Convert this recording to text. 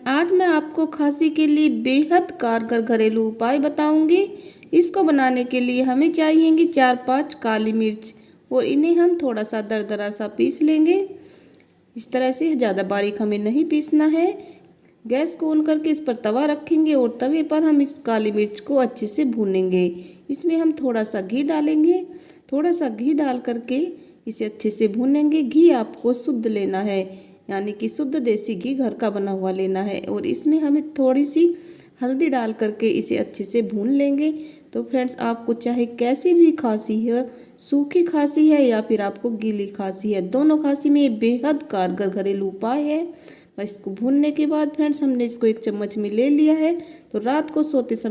आज मैं आपको खांसी के लिए बेहद कारगर घरेलू उपाय बताऊंगी। इसको बनाने के लिए हमें चाहिएंगी 4-5 काली मिर्च और इन्हें हम थोड़ा सा दरदरा सा पीस लेंगे। इस तरह से ज़्यादा बारीक हमें नहीं पीसना है। गैस को ऑन करके इस पर तवा रखेंगे और तवे पर हम इस काली मिर्च को अच्छे से भूनेंगे। इसमें हम थोड़ा सा घी डालेंगे। थोड़ा सा घी डाल करके इसे अच्छे से भूनेंगे। घी आपको शुद्ध लेना है, यानी कि शुद्ध देसी घी घर का बना हुआ लेना है। और इसमें हमें थोड़ी सी हल्दी डाल करके इसे अच्छे से भून लेंगे। तो फ्रेंड्स, आपको चाहे कैसी भी खांसी है, सूखी खांसी है या फिर आपको गीली खांसी है, दोनों खांसी में ये बेहद कारगर घरेलू उपाय है। बस इसको भूनने के बाद फ्रेंड्स, हमने इसको 1 चम्मच में ले लिया है। तो रात को सोते समय